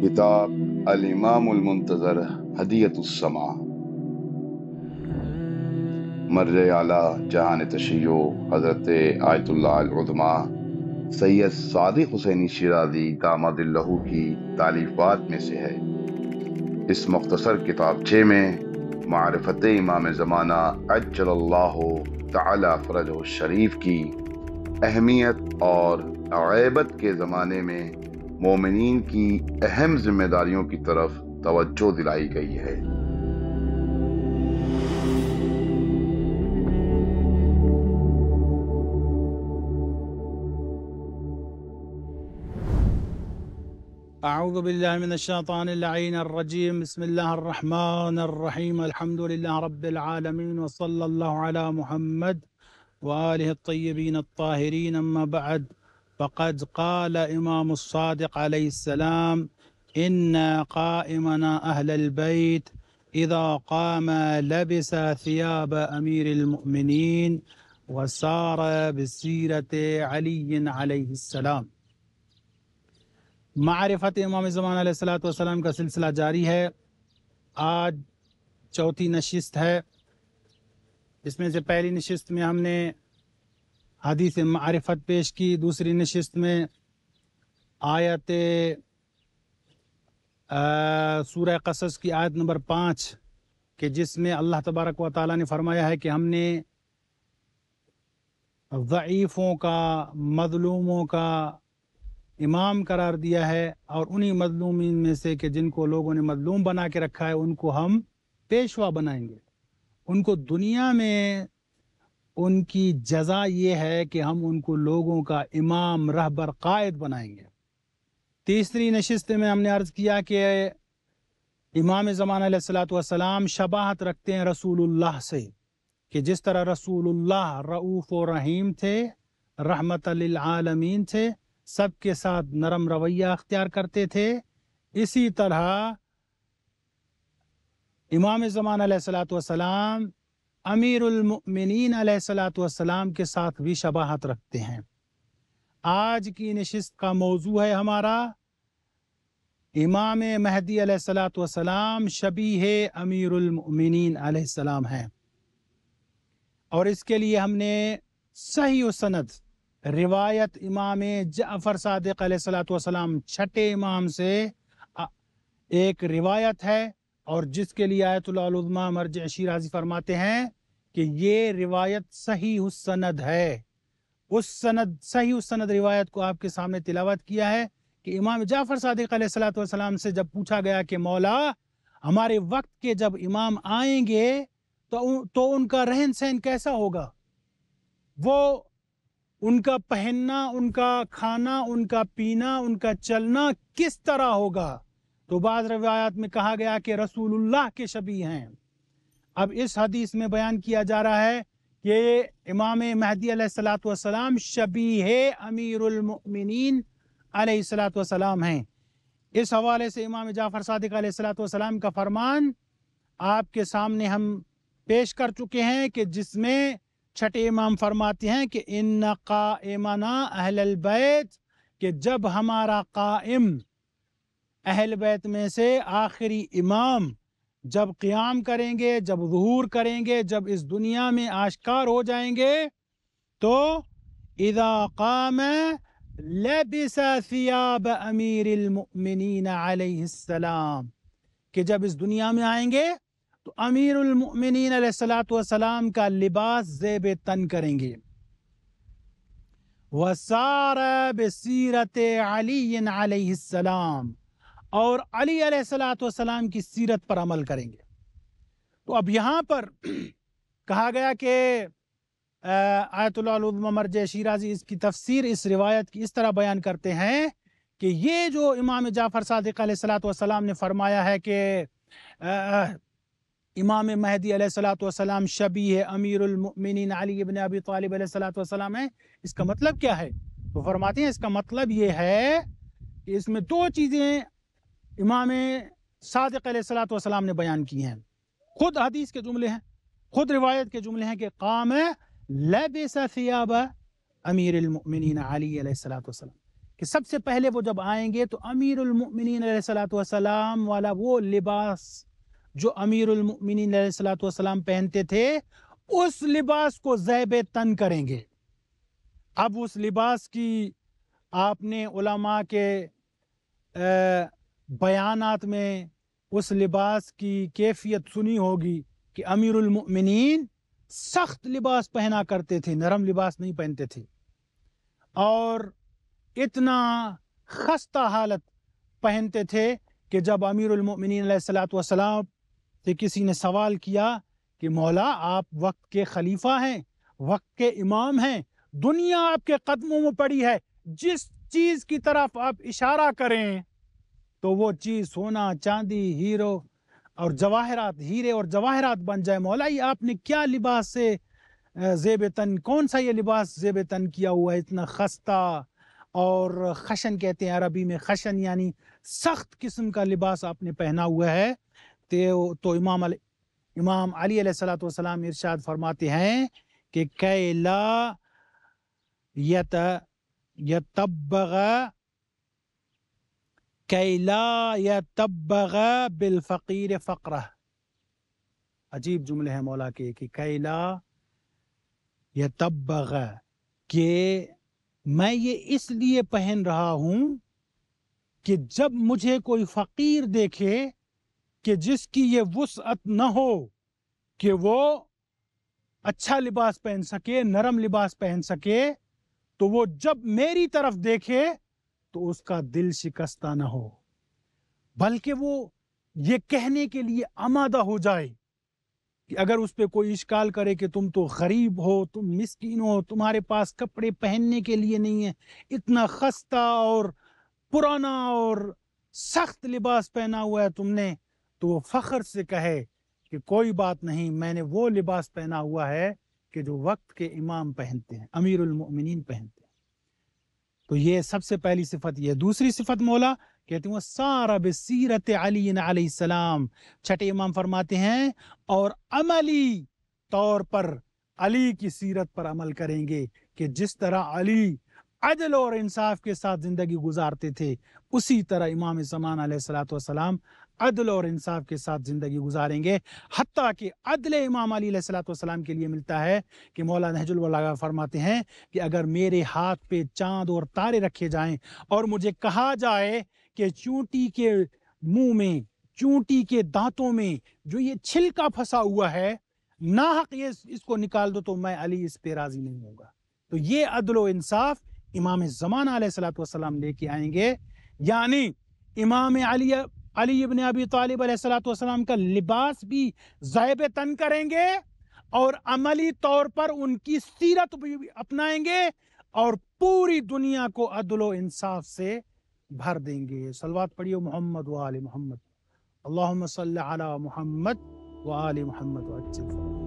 کتاب الامام المنتظر ہدیۃ السما، مرجع اعلیٰ جہان تشیع حضرت آیت اللہ العظمی سید صادق حسینی شیرازی داماد اللہ کی تالیفات میں سے ہے۔ اس مختصر کتابچے میں معرفت امام زمانہ عجل اللہ تعالی فرجہ الشریف کی اہمیت اور غیبت کے زمانے میں مومنین کی اہم ذمہ داریوں کی طرف توجہ دلائی گئی ہے۔ اعوذ باللہ من الشیطان اللعین الرجیم، بسم اللہ الرحمن الرحیم، الحمد للہ رب العالمین، وصلی اللہ علی محمد وآلہ الطیبین الطاہرین، اما بعد فقد قال امام الصادق علیہ السلام ان قائمنا اہل البیت اذا قام لبس ثیاب امیر المؤمنین وسار بسیرت علی علیہ السلام۔ معرفت امام زمان علیہ السلام کا سلسلہ جاری ہے۔ آج چوتھی نشست ہے۔ اس میں سے پہلی نشست میں ہم نے حدیث معرفت پیش کی، دوسری نشست میں آیت سورہ قصص کی آیت نمبر 5 کہ جس میں اللہ تبارک و تعالیٰ نے فرمایا ہے کہ ہم نے ضعیفوں کا، مظلوموں کا امام قرار دیا ہے، اور انہی مظلومین میں سے کہ جن کو لوگوں نے مظلوم بنا کے رکھا ہے ان کو ہم پیشوا بنائیں گے۔ ان کو دنیا میں ان کی جزا یہ ہے کہ ہم ان کو لوگوں کا امام، رہبر، قائد بنائیں گے۔ تیسری نشست میں ہم نے عرض کیا کہ امام زمان علیہ السلام شباہت رکھتے ہیں رسول اللہ سے، کہ جس طرح رسول اللہ رؤوف و رحیم تھے، رحمت للعالمین تھے، سب کے ساتھ نرم رویہ اختیار کرتے تھے، اسی طرح امام زمان علیہ السلام امیر المؤمنین علیہ السلام کے ساتھ بھی شباہت رکھتے ہیں۔ آج کی نشست کا موضوع ہے ہمارا امام مہدی علیہ السلام شبیہ امیر المؤمنین علیہ السلام ہیں، اور اس کے لیے ہم نے صحیح و سند روایت امام جعفر صادق علیہ السلام چھٹے امام سے ایک روایت ہے، اور جس کے لیے آیت اللہ العظمی مرجع شیرازی فرماتے ہیں کہ یہ روایت صحیح السند ہے۔ اس صحیح السند روایت کو آپ کے سامنے تلاوت کیا ہے کہ امام جعفر صادق علیہ السلام سے جب پوچھا گیا کہ مولا ہمارے وقت کے جب امام آئیں گے تو ان کا رہن سہن کیسا ہوگا، وہ ان کا پہننا، ان کا کھانا، ان کا پینا، ان کا چلنا کس طرح ہوگا؟ تو بعض روایات میں کہا گیا کہ رسول اللہ کے شبیہ ہیں۔ اب اس حدیث میں بیان کیا جا رہا ہے کہ امام مہدی علیہ السلام شبیہ امیر المؤمنین علیہ السلام ہیں۔ اس حوالے سے امام جعفر صادق علیہ السلام کا فرمان آپ کے سامنے ہم پیش کر چکے ہیں، کہ جس میں چھٹے امام فرماتے ہیں کہ ان قائمنا اہل البیت، کہ جب ہمارا قائم اہل بیت میں سے آخری امام جب قیام کریں گے، جب ظہور کریں گے، جب اس دنیا میں آشکار ہو جائیں گے، تو اذا قام لبس ثیاب امیر المؤمنین علیہ السلام، کہ جب اس دنیا میں آئیں گے تو امیر المؤمنین علیہ السلام کا لباس زیب تن کریں گے، وَسَارَ بِسِیرَةِ عَلِيٍّ عَلَيْهِ السلام، اور علی علیہ السلام کی سیرت پر عمل کریں گے۔ تو اب یہاں پر کہا گیا کہ آیت اللہ العظمی مرجع شیرازی اس کی تفسیر اس روایت کی اس طرح بیان کرتے ہیں کہ یہ جو امام جعفر صادق علیہ السلام نے فرمایا ہے کہ امام مہدی علیہ السلام شبیہ امیر المؤمنین علی ابن ابی طالب علیہ السلام ہے، اس کا مطلب کیا ہے؟ تو فرماتے ہیں اس کا مطلب یہ ہے کہ اس میں دو چیزیں امام صادق علیہ السلام نے بیان کی ہیں، خود حدیث کے جملے ہیں، خود روایت کے جملے ہیں کہ قام لبس ثیاب امیر المؤمنین علی علیہ السلام، کہ سب سے پہلے وہ جب آئیں گے تو امیر المؤمنین علیہ الصلوۃ والسلام والا وہ لباس جو امیر المؤمنین علیہ الصلوۃ والسلام پہنتے تھے اس لباس کو ذیب تن کریں گے۔ اب اس لباس کی آپ نے علماء کے بیانات میں اس لباس کی کیفیت سنی ہوگی کہ امیر المؤمنین سخت لباس پہنا کرتے تھے، نرم لباس نہیں پہنتے تھے، اور اتنا خستہ حالت پہنتے تھے کہ جب امیر المؤمنین علیہ الصلوۃ والسلام سے کسی نے سوال کیا کہ مولا آپ وقت کے خلیفہ ہیں، وقت کے امام ہیں، دنیا آپ کے قدموں میں پڑی ہے، جس چیز کی طرف آپ اشارہ کریں تو وہ چیز سونا، چاندی، ہیرے اور جواہرات بن جائے، مولا یہ آپ نے کیا لباس سے زیب تن، کون سا یہ لباس زیب تن کیا ہوا ہے، اتنا خستہ اور خشن کہتے ہیں عربی میں، خشن یعنی سخت قسم کا لباس آپ نے پہنا ہوا ہے۔ تو امام علی علیہ الصلوۃ والسلام ارشاد فرماتے ہیں کہ کہ لا یتبغ بالفقیر فقرہ، عجیب جملے ہیں مولا کے کہ کہ لا یتبغ، کہ میں یہ اس لیے پہن رہا ہوں کہ جب مجھے کوئی فقیر دیکھے کہ جس کی یہ وسعت نہ ہو کہ وہ اچھا لباس پہن سکے، نرم لباس پہن سکے، تو وہ جب میری طرف دیکھے تو اس کا دل شکستہ نہ ہو، بلکہ وہ یہ کہنے کے لیے آمادہ ہو جائے کہ اگر اس پہ کوئی اشکال کرے کہ تم تو غریب ہو، تم مسکین ہو، تمہارے پاس کپڑے پہننے کے لیے نہیں ہے، اتنا خستہ اور پرانا اور سخت لباس پہنا ہوا ہے تم نے، تو وہ فخر سے کہے کہ کوئی بات نہیں، میں نے وہ لباس پہنا ہوا ہے کہ جو وقت کے امام پہنتے ہیں، امیر المؤمنین پہنتے ہیں۔ تو یہ سب سے پہلی صفت یہ۔ دوسری صفت مولا کہتے ہیں سارا بسیرت علی علیہ السلام، چھٹے امام فرماتے ہیں اور عملی طور پر علی کی سیرت پر عمل کریں گے کہ جس طرح علی عدل اور انصاف کے ساتھ زندگی گزارتے تھے، اسی طرح امام زمان علیہ الصلوۃ والسلام عدل اور انصاف کے ساتھ زندگی گزاریں گے، حتیٰ کہ عدل امام علی علیہ الصلوۃ والسلام کے لیے ملتا ہے کہ مولا نہج البلاغہ فرماتے ہیں کہ اگر میرے ہاتھ پہ چاند اور تارے رکھے جائیں اور مجھے کہا جائے کہ چونٹی کے منہ میں، چونٹی کے دانتوں میں جو یہ چھلکا پھنسا ہوا ہے ناحق یہ اس کو نکال دو، تو میں علی اس پہ راضی نہیں ہوں گا۔ تو یہ عدل و انصاف امام زمان علیہ الصلوۃ والسلام لے کے آئیں گے، یعنی امام علی ابن ابی طالب علیہ الصلوۃ والسلام کا لباس بھی ذیب تن کریں گے اور عملی طور پر ان کی سیرت بھی اپنائیں گے اور پوری دنیا کو عدل و انصاف سے بھر دیں گے۔ صلوات پڑھیو محمد و آل محمد، اللہم صلی علی محمد و آل محمد و عجل فرج۔